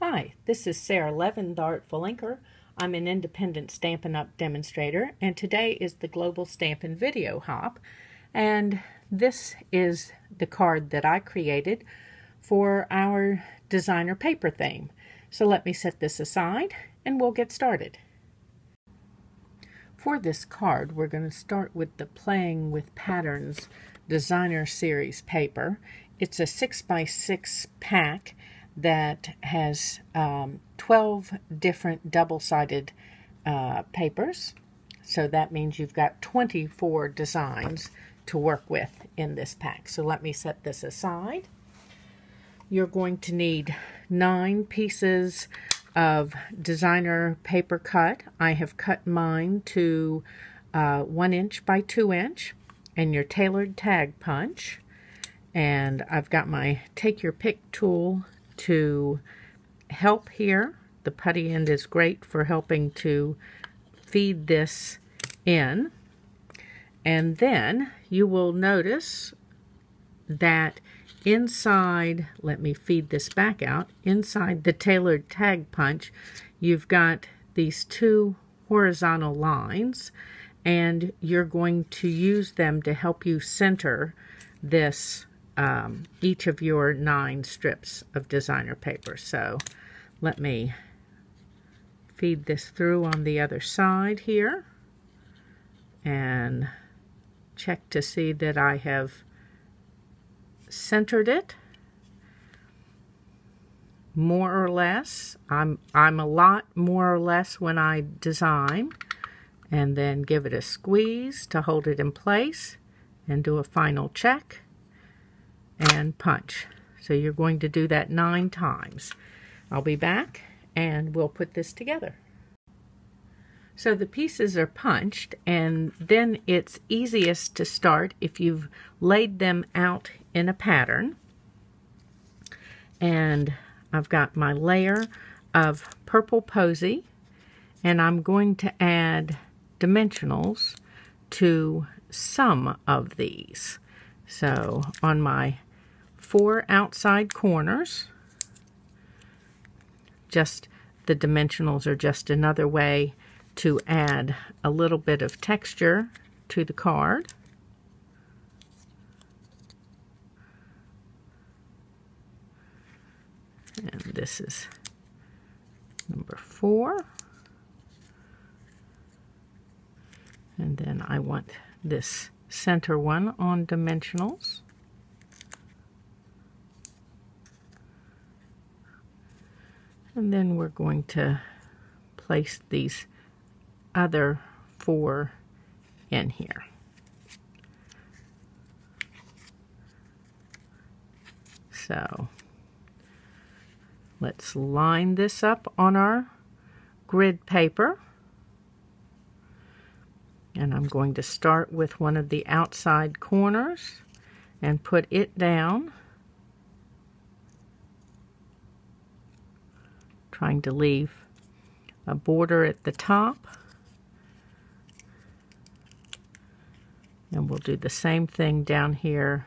Hi, this is Sara Levin, the Artful Inker. I'm an independent Stampin' Up demonstrator, and today is the Global Stampin' Video Hop. And this is the card that I created for our designer paper theme. So let me set this aside and we'll get started. For this card, we're going to start with the Playing with Patterns Designer Series paper. It's a 6x6 pack that has 12 different double-sided papers. So that means you've got 24 designs to work with in this pack. So let me set this aside. You're going to need 9 pieces of designer paper cut. I have cut mine to 1 inch by 2 inch, and your tailored tag punch. And I've got my take your pick tool to help here. The putty end is great for helping to feed this in. And then you will notice that inside, let me feed this back out, inside the tailored tag punch, you've got these 2 horizontal lines, and you're going to use them to help you center this each of your 9 strips of designer paper. So let me feed this through on the other side here and check to see that I have centered it more or less. I'm a lot more or less when I design, and then give it a squeeze to hold it in place and do a final check and punch. So you're going to do that 9 times. I'll be back and we'll put this together. So the pieces are punched, and then it's easiest to start if you've laid them out in a pattern. And I've got my layer of purple posy, and I'm going to add dimensionals to some of these. So on my 4 outside corners, just the dimensionals are just another way to add a little bit of texture to the card. And this is number 4. And then I want this center one on dimensionals. And then we're going to place these other 4 in here. So let's line this up on our grid paper. And I'm going to start with one of the outside corners and put it down, trying to leave a border at the top. And we'll do the same thing down here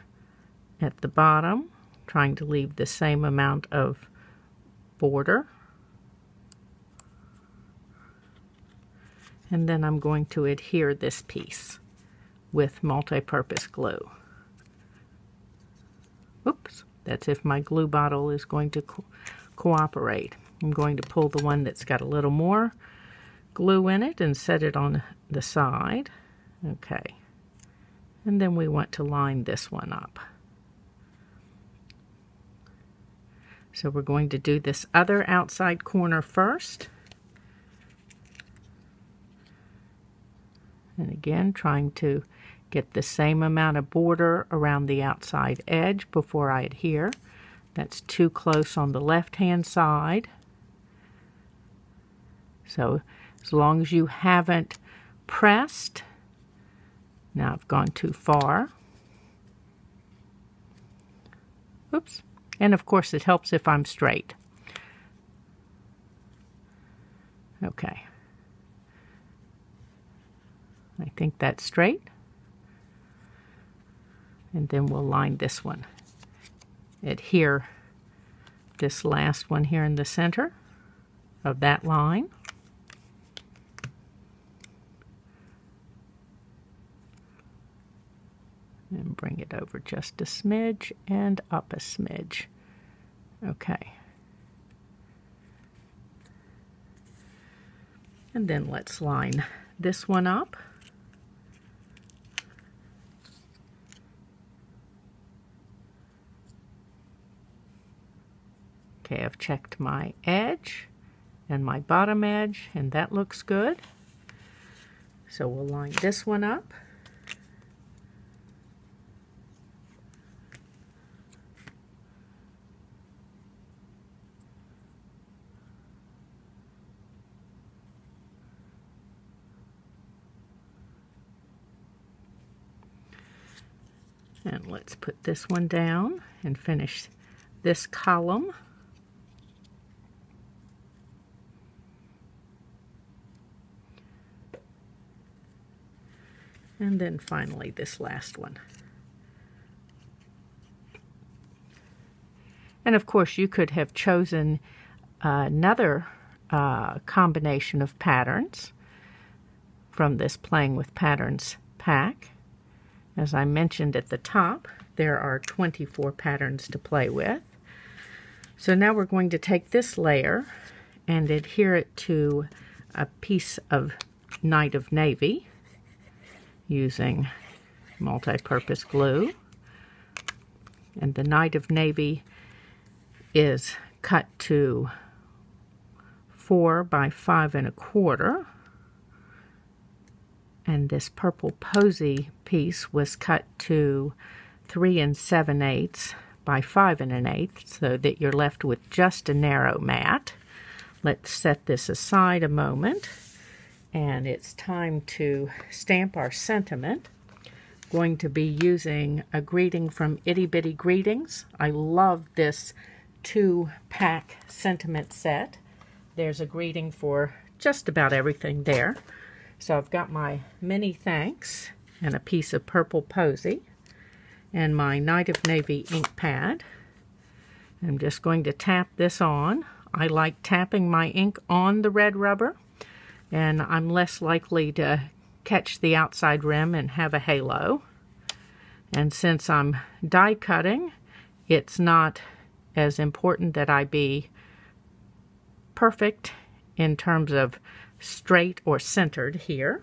at the bottom, trying to leave the same amount of border. And then I'm going to adhere this piece with multi-purpose glue. Oops, that's if my glue bottle is going to cooperate. I'm going to pull the one that's got a little more glue in it and set it on the side. Okay. And then we want to line this one up. So we're going to do this other outside corner first. And again, trying to get the same amount of border around the outside edge before I adhere. That's too close on the left-hand side. So as long as you haven't pressed, now I've gone too far. Oops. And of course it helps if I'm straight. Okay. I think that's straight. And then we'll line this one. Adhere this last one here in the center of that line. And bring it over just a smidge and up a smidge. Okay. And then let's line this one up. Okay, I've checked my edge and my bottom edge, and that looks good. So we'll line this one up. And let's put this one down and finish this column. And then finally this last one. And of course you could have chosen another combination of patterns from this Playing with Patterns pack. As I mentioned at the top, there are 24 patterns to play with. So now we're going to take this layer and adhere it to a piece of Night of Navy using multi-purpose glue. And the Night of Navy is cut to 4 by 5 1/4. And this purple posy piece was cut to 3 7/8 by 5 1/8, so that you're left with just a narrow mat. Let's set this aside a moment, and it's time to stamp our sentiment. Going to be using a greeting from Itty Bitty Greetings. I love this 2-pack sentiment set. There's a greeting for just about everything there. So I've got my many thanks and a piece of purple posy and my Night of Navy ink pad. I'm just going to tap this on. I like tapping my ink on the red rubber, and I'm less likely to catch the outside rim and have a halo. And since I'm die cutting, it's not as important that I be perfect in terms of straight or centered here.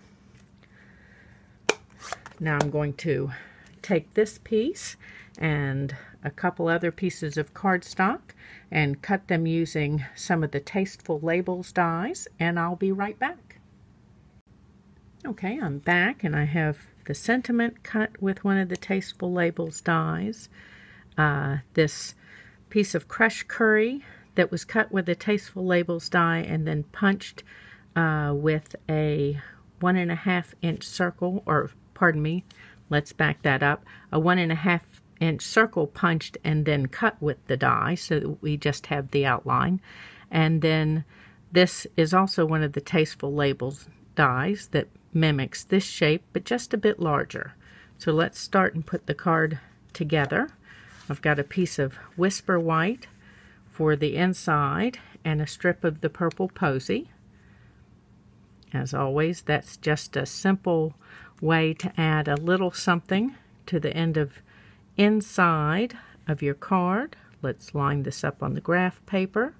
Now I'm going to take this piece and a couple other pieces of cardstock and cut them using some of the Tasteful Labels dies, and I'll be right back. Okay, I'm back and I have the sentiment cut with one of the Tasteful Labels dies. This piece of crushed curry that was cut with the Tasteful Labels die and then punched with a 1.5 inch circle, or pardon me, let's back that up, a 1.5 inch circle punched and then cut with the die so that we just have the outline. And then this is also one of the Tasteful Labels dies that mimics this shape but just a bit larger. So let's start and put the card together. I've got a piece of Whisper White for the inside and a strip of the purple posy. As always, that's just a simple way to add a little something to the end of inside of your card. Let's line this up on the graph paper.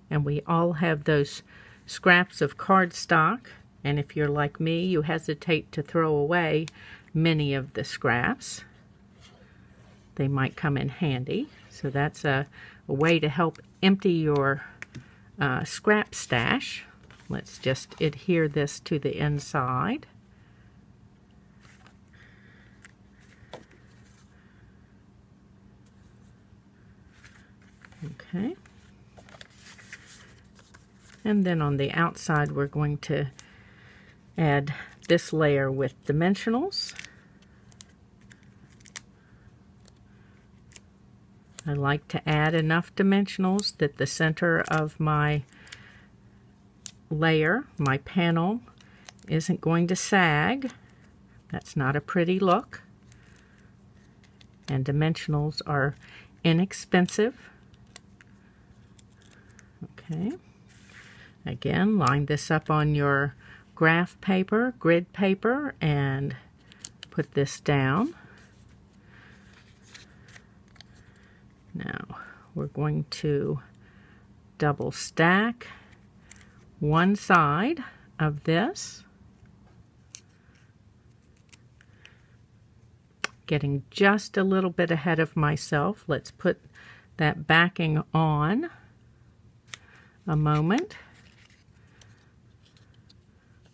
And we all have those scraps of cardstock, and if you're like me, you hesitate to throw away many of the scraps. They might come in handy. So that's a way to help empty your scrap stash. Let's just adhere this to the inside. Okay. And then on the outside we're going to add this layer with dimensionals. I like to add enough dimensionals that the center of my layer, my panel, isn't going to sag. That's not a pretty look. and dimensionals are inexpensive. Okay. Again, line this up on your graph paper, grid paper, and put this down. Now we're going to double stack one side of this, getting just a little bit ahead of myself. Let's put that backing on a moment,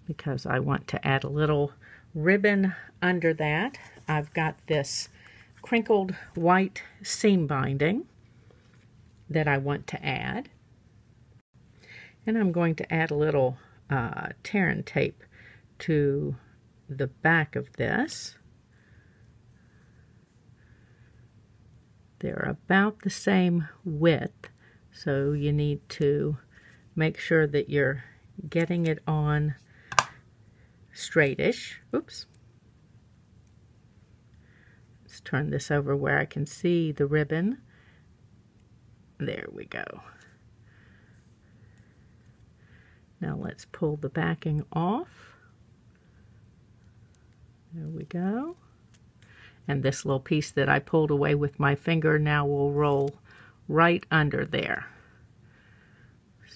because I want to add a little ribbon under that. I've got this crinkled white seam binding that I want to add. And I'm going to add a little tear and tape to the back of this. They're about the same width, so you need to make sure that you're getting it on straightish. Oops. Let's turn this over where I can see the ribbon. There we go. Now let's pull the backing off. There we go. And this little piece that I pulled away with my finger now will roll right under there.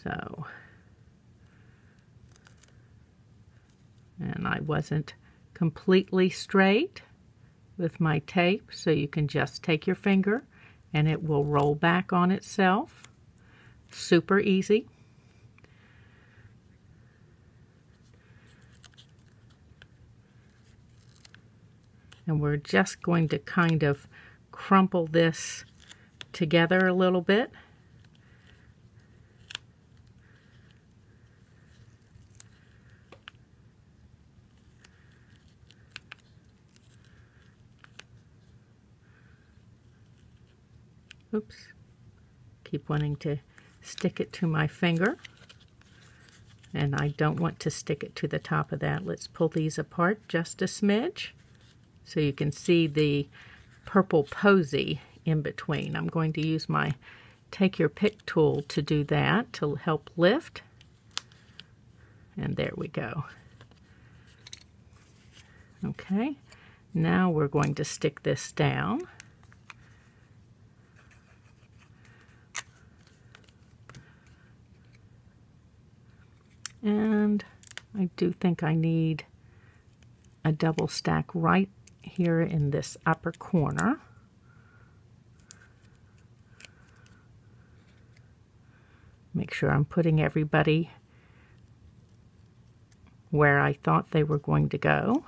So, and I wasn't completely straight with my tape, so you can just take your finger and it will roll back on itself. Super easy. And we're just going to kind of crumple this together a little bit. Oops. Keep wanting to stick it to my finger. And I don't want to stick it to the top of that. Let's pull these apart just a smidge so you can see the purple posy in between. I'm going to use my take your pick tool to do that, to help lift. And there we go. Okay, now we're going to stick this down. And I do think I need a double stack right here in this upper corner. Make sure I'm putting everybody where I thought they were going to go.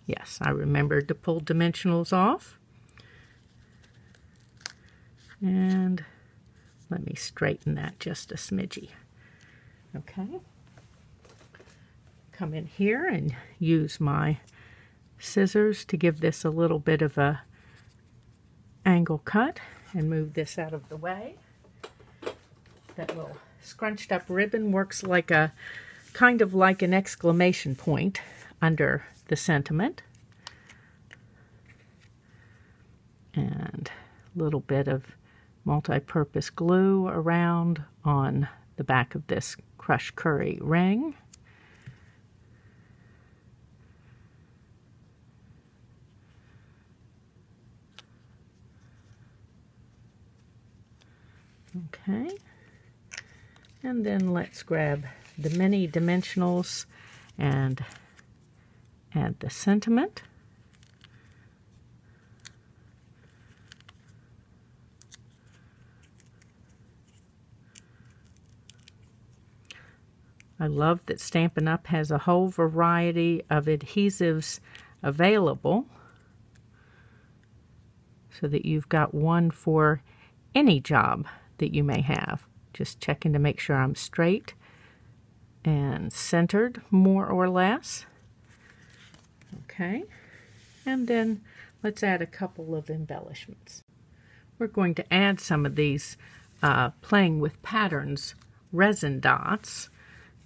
Yes, I remembered to pull dimensionals off. And let me straighten that just a smidgy. Okay. Come in here and use my scissors to give this a little bit of a angle cut and move this out of the way. That little scrunched up ribbon works like a kind of like an exclamation point under the sentiment. And a little bit of multi-purpose glue around on the back of this crushed curry ring. Okay, and then let's grab the mini dimensionals and add the sentiment. I love that Stampin' Up! Has a whole variety of adhesives available so that you've got one for any job that you may have. Just checking to make sure I'm straight and centered more or less. Okay, and then let's add a couple of embellishments. We're going to add some of these playing with patterns resin dots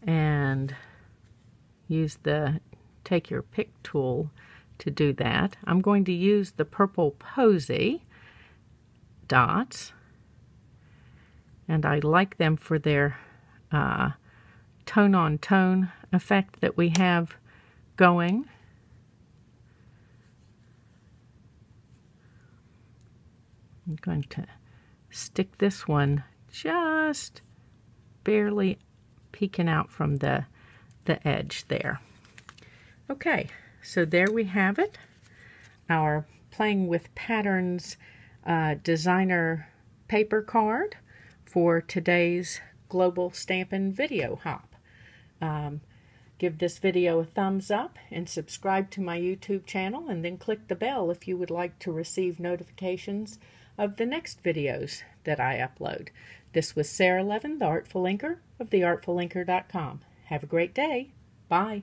and use the take your pick tool to do that. I'm going to use the purple posy dots, and I like them for their tone-on-tone effect that we have going. I'm going to stick this one just barely peeking out from the edge there. Okay, so there we have it. Our Playing with Patterns designer paper card for today's Global Stampin' Video Hop. Give this video a thumbs up and subscribe to my YouTube channel, and then click the bell if you would like to receive notifications of the next videos that I upload. This was Sara Levin, the Artful Inker of theartfulinker.com. Have a great day. Bye.